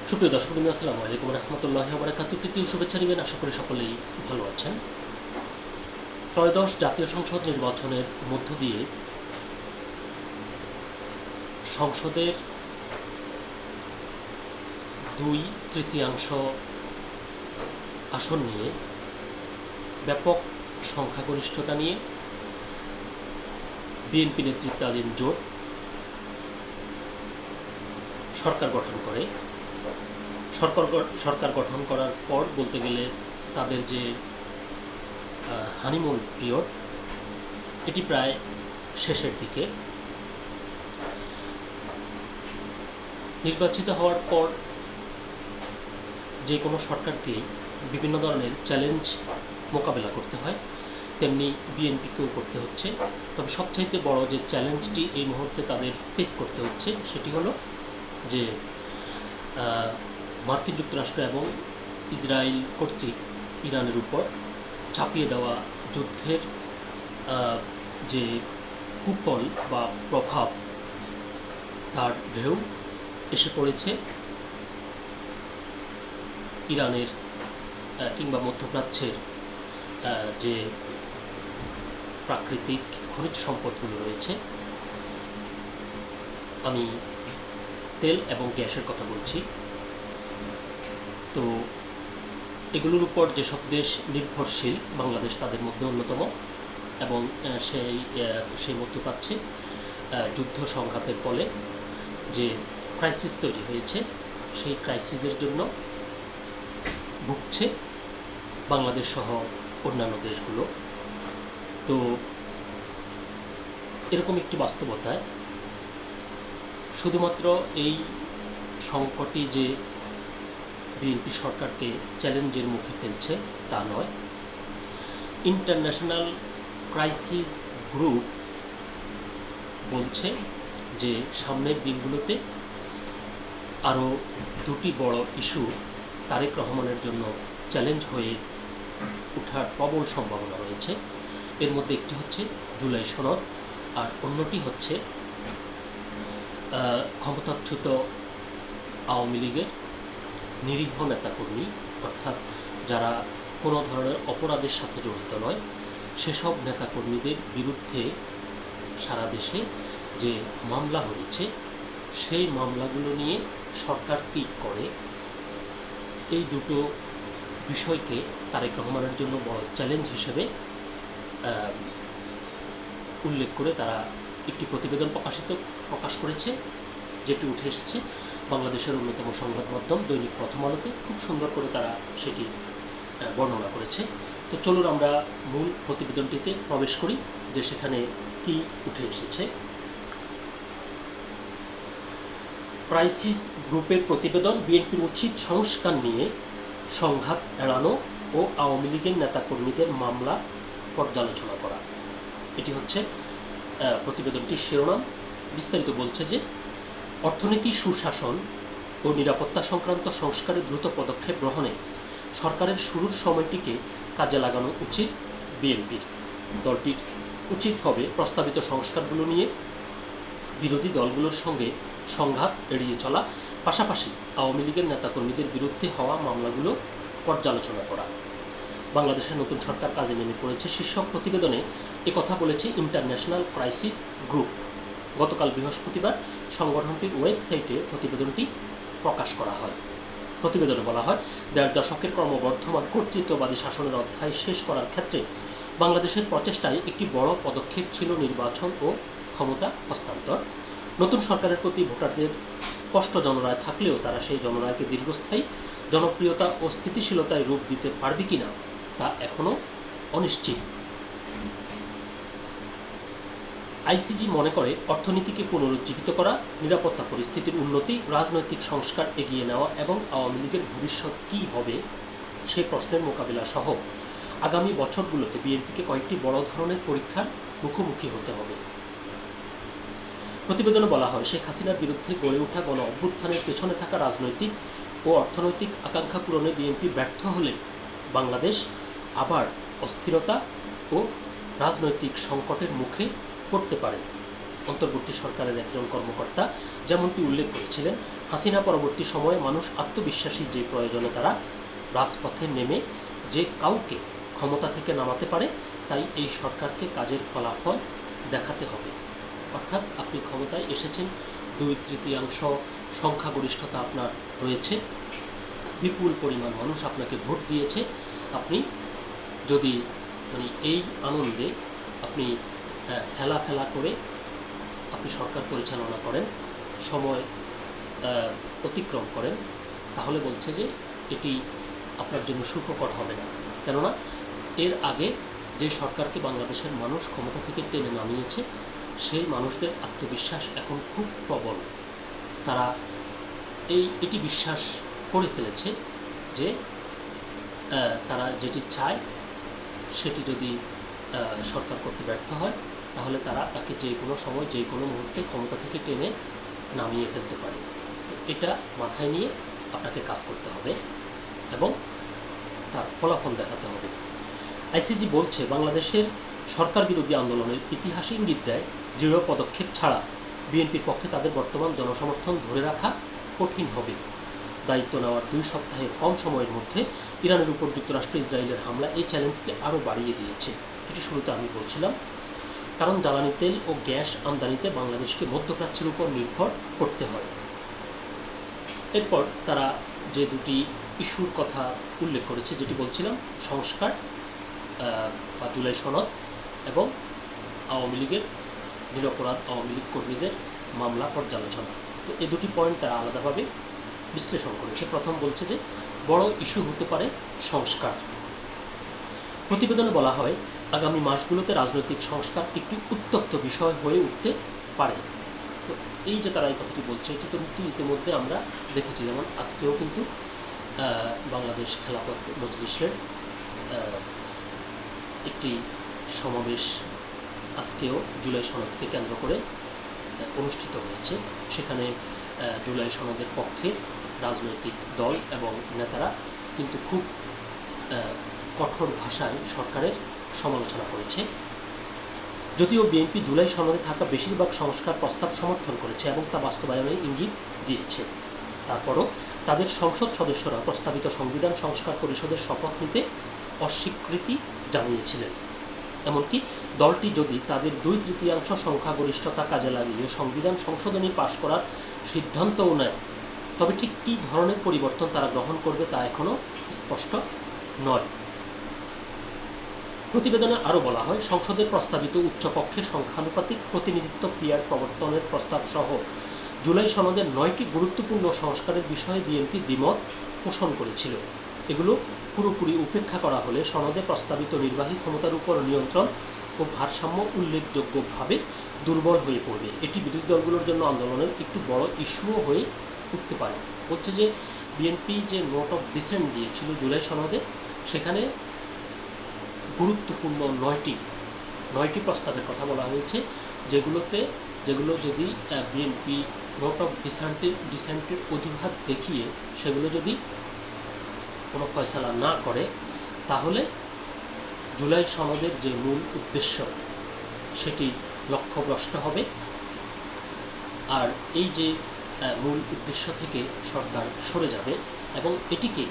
সুপ্রিয় দর্শকবৃন্দ, আসসালামু আলাইকুম রহমতুল্লাহি ওয়া বারাকাতুহু। তৃতীয় শুভেচ্ছা নেবেন, আশা করি সকলেই ভালো আছেন। ত্রয়োদশ জাতীয় সংসদ নির্বাচনের মধ্য দিয়ে সংসদের 2/3 আসন নিয়ে ব্যাপক সংখ্যাগরিষ্ঠতা নিয়ে বিএনপি নেতৃত্বাধীন জোট সরকার গঠন করে। সরকার গঠন করার পর বলতে গেলে তাদের যে হানিমুন পিরিয়ড, এটি প্রায় শেষের দিকে। নির্বাচিত হওয়ার পর যে কোনো সরকারকে বিভিন্ন ধরনের চ্যালেঞ্জ মোকাবেলা করতে হয়, তেমনি বিএনপিকেও করতে হচ্ছে। তবে সবচাইতে বড় যে চ্যালেঞ্জটি এই মুহূর্তে তাদের ফেস করতে হচ্ছে সেটি হলো যে মার্কিন যুক্তরাষ্ট্র এবং ইসরায়েল কর্তৃক ইরানের উপর চাপিয়ে দেওয়া যুদ্ধের যে কুফল বা প্রভাব, তার ঢেউ এসে পড়েছে ইরানের কিংবা মধ্যপ্রাচ্যের যে প্রাকৃতিক খনিজ সম্পদগুলো রয়েছে। আমি তেল এবং গ্যাসের কথা বলছি। তো এগুলোর উপর যেসব দেশ নির্ভরশীল, বাংলাদেশ তাদের মধ্যে অন্যতম, এবং সেই মধ্যপ্রাচ্যে যুদ্ধ সংঘাতের ফলে যে ক্রাইসিস তৈরি হয়েছে, সেই ক্রাইসিসের জন্য ভুগছে বাংলাদেশ সহ অন্যান্য দেশগুলো। তো এরকম একটি বাস্তবতায় শুধুমাত্র এই সংকটই যে বিএনপি সরকারকে চ্যালেঞ্জের মুখে ফেলছে তা নয়। ইন্টারন্যাশনাল ক্রাইসিস গ্রুপ বলছে যে সামনের দিনগুলোতে আরও দুটি বড় ইস্যু তারেক রহমানের জন্য চ্যালেঞ্জ হয়ে ওঠার প্রবল সম্ভাবনা রয়েছে। এর মধ্যে একটি হচ্ছে জুলাই সনদ, আর অন্যটি হচ্ছে ক্ষমতাচ্যুত আওয়ামী লীগের নিরীহ নেতাকর্মী, অর্থাৎ যারা কোনো ধরনের অপরাধের সাথে জড়িত নয়, সেসব নেতাকর্মীদের বিরুদ্ধে সারা দেশে যে মামলা হয়েছে, সেই মামলাগুলো নিয়ে সরকার কী করে। এই দুটো বিষয়কে তারেক রহমানের জন্য বড় চ্যালেঞ্জ হিসেবে উল্লেখ করে তারা একটি প্রতিবেদন প্রকাশ করেছে, যেটি উঠে এসেছে বাংলাদেশের অন্যতম সংবাদ মাধ্যম দৈনিক প্রথম আলোতে। খুব সুন্দর করে তারা সেটি বর্ণনা করেছে। তো চলুন আমরা মূল প্রতিবেদনটিতে প্রবেশ করি যে সেখানে কি উঠে এসেছে। ক্রাইসিস গ্রুপের প্রতিবেদন, বিএনপির উচিত সংস্কার নিয়ে সংঘাত এড়ানো ও আওয়ামী লীগের নেতাকর্মীদের মামলা পর্যালোচনা করা। এটি হচ্ছে প্রতিবেদনটির শিরোনাম। বিস্তারিত বলছে যে অর্থনীতি, সুশাসন ও নিরাপত্তা সংক্রান্ত সংস্কারে দ্রুত পদক্ষেপ গ্রহণে সরকারের শুরুর সময়টিকে কাজে লাগানো উচিত বিএনপির। দলটির উচিত হবে প্রস্তাবিত সংস্কারগুলো নিয়ে বিরোধী দলগুলোর সঙ্গে সংঘাত এড়িয়ে চলা, পাশাপাশি আওয়ামী লীগের নেতাকর্মীদের বিরুদ্ধে হওয়া মামলাগুলো পর্যালোচনা করা। বাংলাদেশের নতুন সরকার কাজে নেমে পড়েছে শীর্ষক প্রতিবেদনে একথা বলেছে ইন্টারন্যাশনাল ক্রাইসিস গ্রুপ। গতকাল বৃহস্পতিবার সংগঠনটির ওয়েবসাইটে প্রতিবেদনটি প্রকাশ করা হয়। প্রতিবেদনে বলা হয়, ১.৫ দশকের ক্রমবর্ধমান কর্তৃত্ববাদী শাসনের অধ্যায় শেষ করার ক্ষেত্রে বাংলাদেশের প্রচেষ্টায় একটি বড় পদক্ষেপ ছিল নির্বাচন ও ক্ষমতা হস্তান্তর। নতুন সরকারের প্রতি ভোটারদের স্পষ্ট জনরায় থাকলেও তারা সেই জনরায়কে দীর্ঘস্থায়ী জনপ্রিয়তা ও স্থিতিশীলতায় রূপ দিতে পারবে কিনা তা এখনও অনিশ্চিত। আইসিজি মনে করে অর্থনীতিকে পুনরুজ্জীবিত করা, নিরাপত্তা পরিস্থিতির উন্নতি, রাজনৈতিক সংস্কার এগিয়ে নেওয়া এবং আওয়ামী লীগের ভবিষ্যৎ কী হবে সেই প্রশ্নের মোকাবিলা সহ আগামী বছরগুলোতে বিএনপিকে কয়েকটি বড় ধরনের পরীক্ষার মুখোমুখি হতে হবে। প্রতিবেদনে বলা হয়, শেখ হাসিনার বিরুদ্ধে গড়ে ওঠা গণ অভ্যুত্থানের পেছনে থাকা রাজনৈতিক ও অর্থনৈতিক আকাঙ্ক্ষা পূরণে বিএনপি ব্যর্থ হলে বাংলাদেশ আবার অস্থিরতা ও রাজনৈতিক সংকটের মুখে পড়তে পারে। অন্তর্বর্তী সরকারের একজন কর্মকর্তা যেমনটি উল্লেখ করেছিলেন, হাসিনা পরবর্তী সময়ে মানুষ আত্মবিশ্বাসী যে প্রয়োজনে তারা রাজপথে নেমে যে কাউকে ক্ষমতা থেকে নামাতে পারে, তাই এই সরকারকে কাজের ফলাফল দেখাতে হবে। অর্থাৎ আপনি ক্ষমতায় এসেছেন, 2/3 সংখ্যাগরিষ্ঠতা আপনার রয়েছে, বিপুল পরিমাণ মানুষ আপনাকে ভোট দিয়েছে। আপনি যদি এই আনন্দে আপনি হেলাফেলা করে আপনি সরকার পরিচালনা করেন, সময় অতিক্রম করেন, তাহলে বলছে যে এটি আপনার জন্য সুখকর হবে না। কেননা এর আগে যে সরকারকে বাংলাদেশের মানুষ ক্ষমতা থেকে টেনে নামিয়েছে, সেই মানুষদের আত্মবিশ্বাস এখন খুব প্রবল। তারা এটি বিশ্বাস করে ফেলেছে যে তারা যেটি চায় সেটি যদি সরকার করতে ব্যর্থ হয়, তাহলে তারা তাকে যে কোনো সময় যে কোনো মুহূর্তে ক্ষমতা থেকে টেনে নামিয়ে ফেলতে পারে। তো এটা মাথায় নিয়ে আপনাকে কাজ করতে হবে এবং তার ফলাফল দেখাতে হবে। আইসিজি বলছে, বাংলাদেশের সরকার বিরোধী আন্দোলনের ইতিহাস ইঙ্গিত দেয়, দৃঢ় পদক্ষেপ ছাড়া বিএনপির পক্ষে তাদের বর্তমান জনসমর্থন ধরে রাখা কঠিন হবে। দায়িত্ব নেওয়ার 2 সপ্তাহের কম সময়ের মধ্যে ইরানের উপর যুক্তরাষ্ট্র ইসরায়েলের হামলা এই চ্যালেঞ্জকে আরও বাড়িয়ে দিয়েছে। এটি শুরুতে আমি বলছিলাম, কারণ জ্বালানি তেল ও গ্যাস আমদানিতে বাংলাদেশকে মধ্যপ্রাচ্যের উপর নির্ভর করতে হয়। এরপর তারা যে দুটি ইস্যুর কথা উল্লেখ করেছে, যেটি বলছিলাম, সংস্কার বা জুলাই সনদ এবং আওয়ামী লীগের নিরপরাধ আওয়ামী লীগ কর্মীদের মামলা পর্যালোচনা। তো এই দুটি পয়েন্ট তারা আলাদাভাবে বিশ্লেষণ করেছে। প্রথম বলছে যে বড় ইস্যু হতে পারে সংস্কার। প্রতিবেদনে বলা হয়, আগামী মাসগুলোতে রাজনৈতিক সংস্কার একটি উত্তপ্ত বিষয় হয়ে উঠতে পারে। তো এই যে তারা এই কথাটি বলছে, এটি কিন্তু ইতিমধ্যে আমরা দেখেছি। যেমন আজকেও কিন্তু বাংলাদেশ খেলাফত মজলিসের একটি সমাবেশ আজকেও জুলাই সনদকে কেন্দ্র করে অনুষ্ঠিত হয়েছে। সেখানে জুলাই সনদের পক্ষে রাজনৈতিক দল এবং নেতারা কিন্তু খুব কঠোর ভাষায় সরকারের সমালোচনা করেছে। যদিও বিএনপি জুলাই সনদে থাকা বেশিরভাগ সংস্কার প্রস্তাব সমর্থন করেছে এবং তা বাস্তবায়নের ইঙ্গিত দিয়েছে, তারপরও তাদের সংসদ সদস্যরা প্রস্তাবিত সংবিধান সংস্কার পরিষদের শপথ নিতে অস্বীকৃতি জানিয়েছিলেন। এমনকি দলটি যদি তাদের 2/3 সংখ্যাগরিষ্ঠতা কাজে লাগিয়ে সংবিধান সংশোধনী পাশ করার সিদ্ধান্তও নেয়, তবে ঠিক কী ধরনের পরিবর্তন তারা গ্রহণ করবে তা এখনও স্পষ্ট নয়। প্রতিবেদনে আরও বলা হয়, সংসদের প্রস্তাবিত উচ্চকক্ষের সংখ্যানুপাতিক প্রতিনিধিত্ব ক্রিয়ার প্রবর্তনের প্রস্তাব সহ জুলাই সনদের 9টি গুরুত্বপূর্ণ সংস্কারের বিষয়ে বিএনপি দ্বিমত পোষণ করেছিল। এগুলো পুরোপুরি উপেক্ষা করা হলে সনদে প্রস্তাবিত নির্বাহী ক্ষমতার উপর নিয়ন্ত্রণ ও ভারসাম্য উল্লেখযোগ্যভাবে দুর্বল হয়ে পড়বে। এটি বিরোধী দলগুলোর জন্য আন্দোলনের একটু বড় ইস্যুও হয়ে উঠতে পারে। বলছে যে বিএনপি যে নোট অফ ডিসেন্ট দিয়েছিল জুলাই সনদে, সেখানে গুরুত্বপূর্ণ 9টি প্রস্তাবের কথা বলা হয়েছে, যেগুলো যদি বিএনপি নোট অফ ডিসেন্টের অজুহাত দেখিয়ে সেগুলো যদি কোনো ফয়সালা না করে, তাহলে জুলাই সনদের যে মূল উদ্দেশ্য সেটি লক্ষ্যভ্রষ্ট হবে। আর এই যে মূল উদ্দেশ্য থেকে সরকার সরে যাবে এবং এটিকে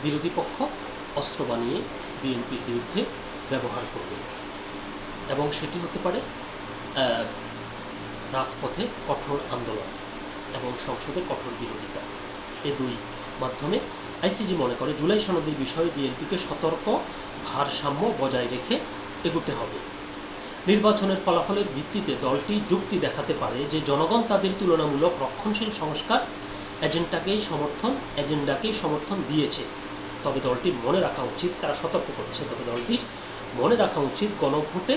বিরোধী পক্ষ অস্ত্র বানিয়ে বিএনপির বিরুদ্ধে ব্যবহার করবে এবং সেটি হতে পারে রাজপথে কঠোর আন্দোলন এবং সংসদে কঠোর বিরোধিতা। এ দুই মাধ্যমে আইসিজি মনে করে জুলাই সনদের বিষয়ে বিএনপিকে সতর্ক ভারসাম্য বজায় রেখে এগোতে হবে। নির্বাচনের ফলাফলের ভিত্তিতে দলটি যুক্তি দেখাতে পারে যে জনগণ তাদের তুলনামূলক রক্ষণশীল সংস্কার এজেন্ডাকেই সমর্থন দিয়েছে। তবে দলটির মনে রাখা উচিত, তারা সতর্ক করছে, তবে দলটির মনে রাখা উচিত গণভোটে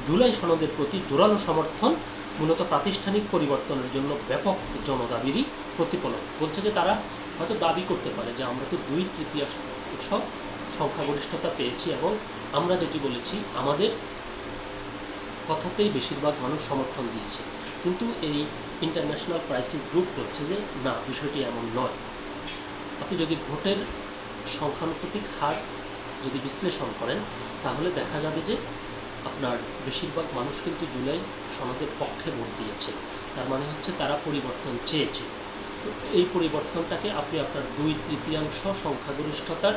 জুলাই সনদের প্রতি জোরালো সমর্থন মূলত প্রাতিষ্ঠানিক পরিবর্তনের জন্য ব্যাপক জনদাবিরই প্রতিফলন। বলছে যে তারা হয়তো দাবি করতে পারে যে আমরা তো 2/3 সংখ্যাগরিষ্ঠতা পেয়েছি এবং আমরা যেটি বলেছি আমাদের কথাতেই বেশিরভাগ মানুষ সমর্থন দিয়েছে, কিন্তু এই ইন্টারন্যাশনাল ক্রাইসিস গ্রুপ বলছে যে না, বিষয়টি এমন নয়। আপনি যদি ভোটের সংখ্যানুপাতিক হার যদি বিশ্লেষণ করেন, তাহলে দেখা যাবে যে আপনার বেশিরভাগ মানুষ কিন্তু জুলাই সনদের পক্ষে ভোট দিয়েছে। তার মানে হচ্ছে তারা পরিবর্তন চেয়েছে। তো এই পরিবর্তনটাকে আপনি আপনার 2/3 সংখ্যাগরিষ্ঠতার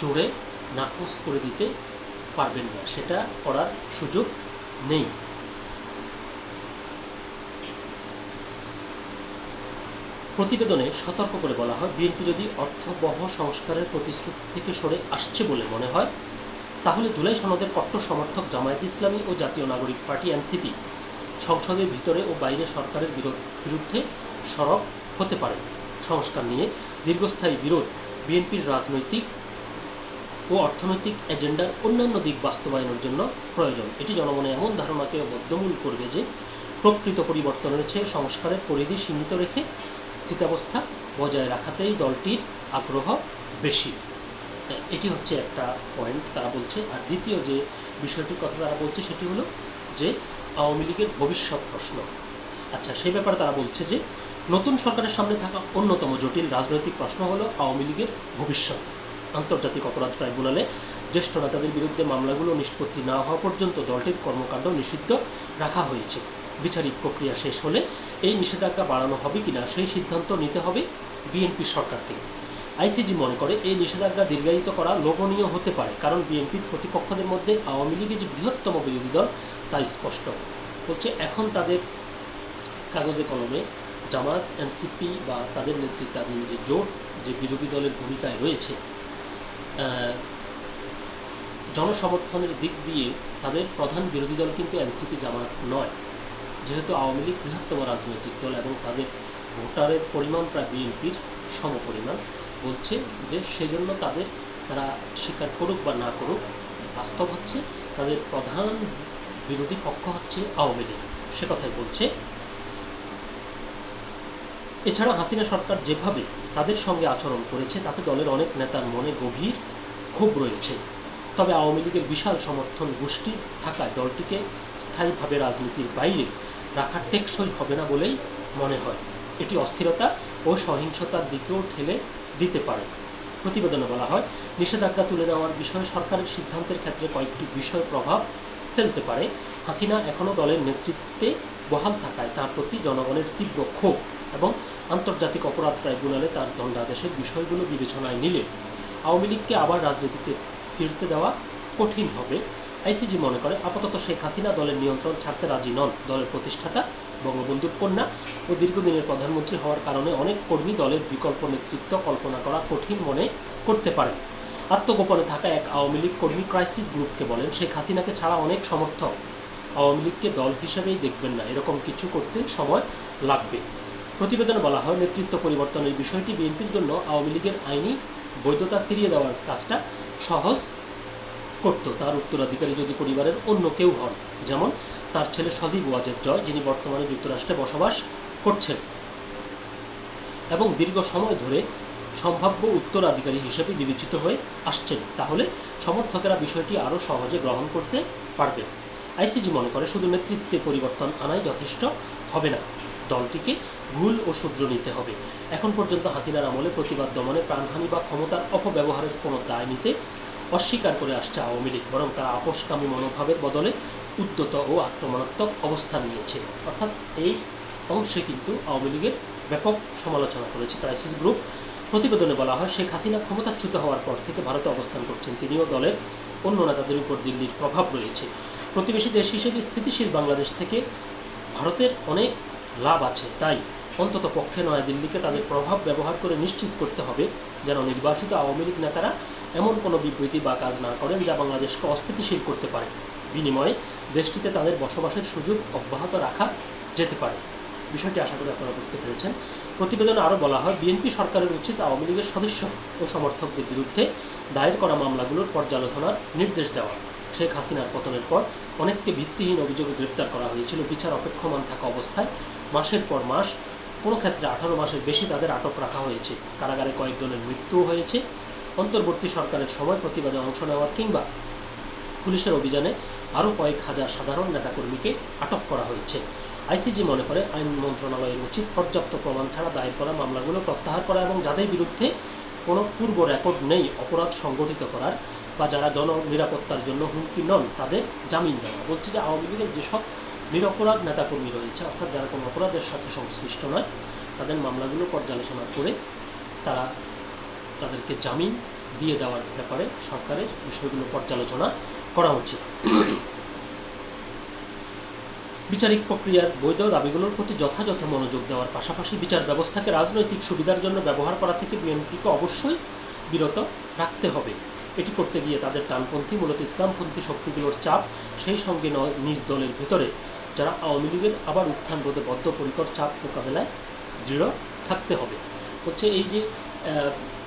জোরে নাকচ করে দিতে পারবেন না, সেটা করার সুযোগ নেই। প্রতিবেদনে সতর্ক করে বলা হয়, বিএনপি যদি অর্থবহ সংস্কারের প্রতিশ্রুতি থেকে সরে আসছে বলে মনে হয়, তাহলে জুলাই সনদের কট্টর সমর্থক জামায়াত ইসলামী ও জাতীয় নাগরিক পার্টি এনসিপি সংসদের ভিতরে ও বাইরে সরকারের বিরুদ্ধে সরব হতে পারে। সংস্কার নিয়ে দীর্ঘস্থায়ী বিরোধ বিএনপির রাজনৈতিক ও অর্থনৈতিক এজেন্ডার অন্যান্য দিক বাস্তবায়নের জন্য প্রয়োজন। এটি জনমনে এমন ধারণাকে বদ্ধমূল করবে যে প্রকৃত পরিবর্তনের চেয়ে সংস্কারের পরিধি সীমিত রেখে স্থিতাবস্থা বজায় রাখাতেই দলটির আগ্রহ বেশি। এটি হচ্ছে একটা পয়েন্ট তারা বলছে। আর দ্বিতীয় যে বিষয়টির কথা তারা বলছে সেটি হলো যে আওয়ামী লীগের ভবিষ্যৎ প্রশ্ন। আচ্ছা, সেই ব্যাপারে তারা বলছে যে নতুন সরকারের সামনে থাকা অন্যতম জটিল রাজনৈতিক প্রশ্ন হলো আওয়ামী লীগের ভবিষ্যৎ। আন্তর্জাতিক অপরাধ ট্রাইব্যুনালে জ্যেষ্ঠ নেতাদের বিরুদ্ধে মামলাগুলো নিষ্পত্তি না হওয়া পর্যন্ত দলটির কর্মকাণ্ড নিষিদ্ধ রাখা হয়েছে। বিচারিক প্রক্রিয়া শেষ হলে এই নিষেধাজ্ঞা বাড়ানো হবে কিনা সেই সিদ্ধান্ত নিতে হবে বিএনপি সরকারকে। আইসিজি মনে করে এই নিষেধাজ্ঞা দীর্ঘায়িত করা লোভনীয় হতে পারে, কারণ বিএনপির প্রতিপক্ষদের মধ্যে আওয়ামী লীগের যে বৃহত্তম বিরোধী দল তা স্পষ্ট। বলছে এখন তাদের কাগজে কলমে জামায়াত, এনসিপি বা তাদের নেতৃত্বাধীন যে জোট যে বিরোধী দলের ভূমিকায় রয়েছে, জনসমর্থনের দিক দিয়ে তাদের প্রধান বিরোধী দল কিন্তু এনসিপি, জামায়াত নয়। যেহেতু আওয়ামী লীগ বৃহত্তম রাজনৈতিক দল এবং তাদের ভোটারের পরিমাণ প্রায় বিএনপির সমপরিমাণ, বলছে যে সেজন্য তারা স্বীকার করুক বা না করুক, বাস্তব হচ্ছে তাদের প্রধান বিরোধী পক্ষ হচ্ছে আওয়ামী লীগ, সে কথাই বলছে। এছাড়া হাসিনা সরকার যেভাবে তাদের সঙ্গে আচরণ করেছে তাতে দলের অনেক নেতার মনে গভীর ক্ষোভ রয়েছে। তবে আওয়ামী লীগের বিশাল সমর্থন গোষ্ঠী থাকায় দলটিকে স্থায়ীভাবে রাজনীতির বাইরে রাখা টেকসই হবে না বলেই মনে হয়। এটি অস্থিরতা ও সহিংসতার দিকেও ঠেলে দিতে পারে। প্রতিবেদনে বলা হয়, নিষেধাজ্ঞা তুলে নেওয়ার বিষয়ে সরকারের সিদ্ধান্তের ক্ষেত্রে কয়েকটি বিষয় প্রভাব ফেলতে পারে। হাসিনা এখনও দলের নেতৃত্বে বহাল থাকায় তার প্রতি জনগণের তীব্র ক্ষোভ এবং আন্তর্জাতিক অপরাধ ট্রাইব্যুনালে তার দণ্ডাদেশের বিষয়গুলো বিবেচনায় নিলে আওয়ামী লীগকে আবার রাজনীতিতে ফিরতে দেওয়া কঠিন হবে। আইসিজি মনে করে আপাতত শেখ হাসিনা দলের নিয়ন্ত্রণ ছাড়তে রাজি নন। দলের প্রতিষ্ঠাতা, বঙ্গবন্ধুর কন্যা ও দীর্ঘদিনের প্রধানমন্ত্রী হওয়ার কারণে অনেক কর্মী দলের বিকল্প নেতৃত্ব কল্পনা করা কঠিন মনে করতে পারেন। আত্মগোপনে থাকা এক আওয়ামী লীগ কর্মী ক্রাইসিস গ্রুপকে বলেন, শেখ হাসিনাকে ছাড়া অনেক সমর্থক আওয়ামী লীগকে দল হিসেবেই দেখবেন না, এরকম কিছু করতে সময় লাগবে। প্রতিবেদনে বলা হয়, নেতৃত্ব পরিবর্তনের বিষয়টি বিএনপির জন্য আওয়ামী লীগের আইনি বৈধতা ফিরিয়ে দেওয়ার কাজটা সহজ করত তার উত্তরাধিকারী যদি পরিবারের অন্য কেউ হন, যেমন তার ছেলে সজীব ওয়াজেদ জয়, যিনি বর্তমানে যুক্তরাষ্ট্রে বসবাস করছেন এবং দীর্ঘ সময় ধরে সম্ভাব্য উত্তরাধিকারী হিসেবে বিবেচিত হয়ে আসছেন। তাহলে সমর্থকেরা বিষয়টি আরও সহজে গ্রহণ করতে পারবেন। আইসিজি মনে করে শুধু নেতৃত্বে পরিবর্তন আনাই যথেষ্ট হবে না, দলটিকে ভুল ও শুধরে নিতে হবে। এখন পর্যন্ত হাসিনার আমলে প্রতিবাদ দমনে, প্রাণহানি বা ক্ষমতার অপব্যবহারের কোনো দায় নিতে অস্বীকার করে আসছে আওয়ামী লীগ, বরং তারা আপোষকামী মনোভাবের বদলে উদ্যত ও আক্রমণাত্মক অবস্থান নিয়েছে। অর্থাৎ এই অংশে কিন্তু আওয়ামী লীগের ব্যাপক সমালোচনা করেছে ক্রাইসিস গ্রুপ। প্রতিবেদনে বলা হয়, শেখ হাসিনা ক্ষমতাচ্যুত হওয়ার পর থেকে ভারতে অবস্থান করছেন। তিনিও দলের অন্য নেতাদের উপর দিল্লির প্রভাব রয়েছে। প্রতিবেশী দেশ হিসেবে স্থিতিশীল বাংলাদেশ থেকে ভারতের অনেক লাভ আছে, তাই অন্তত পক্ষে নয়াদিল্লিকে তাদের প্রভাব ব্যবহার করে নিশ্চিত করতে হবে যেন নির্বাসিত আওয়ামী লীগ নেতারা এমন কোনো বিবৃতি বা কাজ না করেন যা বাংলাদেশকে অস্থিতিশীল করতে পারে। বিনিময়ে দেশটিতে তাদের বসবাসের সুযোগ অব্যাহত রাখা যেতে পারে। বিষয়টি আশা করি আপনারা বুঝতে পেরেছেন। প্রতিবেদনে আরও বলা হয়, বিএনপি সরকারের উচিত আওয়ামী লীগের সদস্য ও সমর্থকদের বিরুদ্ধে দায়ের করা মামলাগুলোর পর্যালোচনার নির্দেশ দেওয়া। শেখ হাসিনার পতনের পর অনেককে ভিত্তিহীন অভিযোগে গ্রেপ্তার করা হয়েছিল। বিচার অপেক্ষমান থাকা অবস্থায় মাসের পর মাস, কোনো ক্ষেত্রে 18 মাসের বেশি তাদের আটক রাখা হয়েছে। কারাগারে কয়েকজনের মৃত্যুও হয়েছে। অন্তর্বর্তী সরকারের সময় প্রতিবাদে অংশ নেওয়ার কিংবা পুলিশের অভিযানে আরও কয়েক হাজার সাধারণ নেতাকর্মীকে আটক করা হয়েছে। আইসিজি মনে করে আইন মন্ত্রণালয়ের উচিত পর্যাপ্ত প্রমাণ ছাড়া দায়ের করা মামলাগুলো প্রত্যাহার করা এবং যাদের বিরুদ্ধে কোনো পূর্ব রেকর্ড নেই অপরাধ সংগঠিত করার বা যারা জননিরাপত্তার জন্য হুমকি নন তাদের জামিন দেওয়া। বলছে যে আওয়ামী লীগের যেসব নিরপরাধ নেতাকর্মী রয়েছে, অর্থাৎ যারা কোনো অপরাধের সাথে সংশ্লিষ্ট নয়, তাদের মামলাগুলো পর্যালোচনা করে তাদেরকে জামিন দিয়ে দেওয়ার ব্যাপারে সরকারের বিষয়গুলো পর্যালোচনা করা উচিত। বিচারিক প্রক্রিয়ার বৈধ দাবিগুলোর প্রতি যথাযথ মনোযোগ দেওয়ার পাশাপাশি বিচার ব্যবস্থাকে রাজনৈতিক সুবিধার জন্য ব্যবহার করা থেকে বিএনপিকে অবশ্যই বিরত রাখতে হবে। এটি করতে গিয়ে তাদের ডানপন্থী, মূলত ইসলামপন্থী শক্তিগুলোর চাপ, সেই সঙ্গে নিজ দলের ভেতরে যারা আওয়ামী লীগের আবার উত্থান রোধে বদ্ধপরিকর চাপ মোকাবেলায় দৃঢ় থাকতে হবে। বলছে এই যে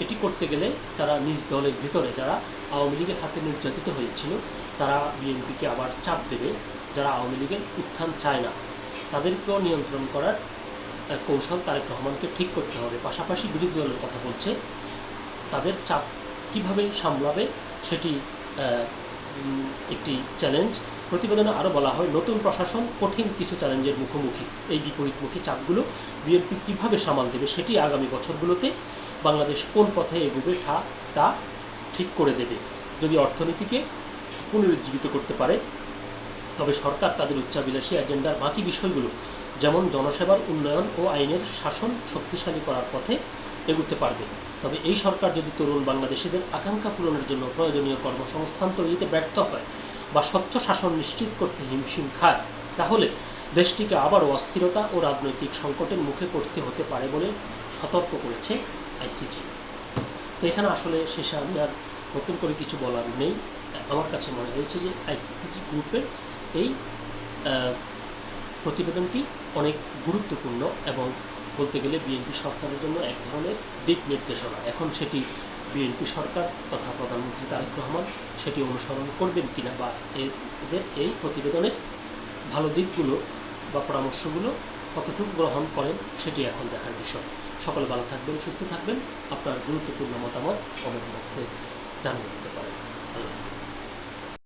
এটি করতে গেলে তারা নিজ দলের ভিতরে যারা আওয়ামী লীগের হাতে নির্যাতিত হয়েছিল তারা বিএনপিকে আবার চাপ দেবে। যারা আওয়ামী লীগের উত্থান চায় না তাদেরকেও নিয়ন্ত্রণ করার কৌশল তারেক রহমানকে ঠিক করতে হবে। পাশাপাশি বিরোধী দলের কথা বলছে, তাদের চাপ কিভাবে সামলাবে সেটি একটি চ্যালেঞ্জ। প্রতিবেদনে আরও বলা হয়, নতুন প্রশাসন কঠিন কিছু চ্যালেঞ্জের মুখোমুখি। এই বিপরীতমুখী চাপগুলো বিএনপি কীভাবে সামাল দেবে সেটি আগামী বছরগুলোতে বাংলাদেশ কোন পথে এগোবে তা ঠিক করে দেবে। যদি অর্থনীতিকে পুনরুজ্জীবিত করতে পারে তবে সরকার তাদের উচ্চাভিলাষী এজেন্ডার বাকি বিষয়গুলো যেমন জনসেবার উন্নয়ন ও আইনের শাসন শক্তিশালী করার পথে এগুতে পারবে। তবে এই সরকার যদি তরুণ বাংলাদেশিদের আকাঙ্ক্ষা পূরণের জন্য প্রয়োজনীয় কর্মসংস্থান তৈরিতে ব্যর্থ হয় বা স্বচ্ছ শাসন নিশ্চিত করতে হিমশিম খায়, তাহলে দেশটিকে আবারও অস্থিরতা ও রাজনৈতিক সংকটের মুখে পড়তে হতে পারে বলে সতর্ক করেছে আইসিটি। তো এখানে আসলে শেষে আমি আর নতুন করে কিছু বলার নেই। আমার কাছে মনে হয়েছে যে আইসিটি গ্রুপের এই প্রতিবেদনটি অনেক গুরুত্বপূর্ণ এবং বলতে গেলে বিএনপি সরকারের জন্য এক ধরনের দিক নির্দেশনা। এখন সেটি বিএনপি সরকার তথা প্রধানমন্ত্রী তারেক রহমান সেটি অনুসরণ করবেন কিনা বা এদের এই প্রতিবেদনের ভালো দিকগুলো বা পরামর্শগুলো কতটুকু গ্রহণ করেন সেটি এখন দেখার বিষয়। সকলে ভালো থাকবেন, সুস্থ থাকবেন। আপনার গুরুত্বপূর্ণ মতামত কমেন্ট বক্সে জানাবেন।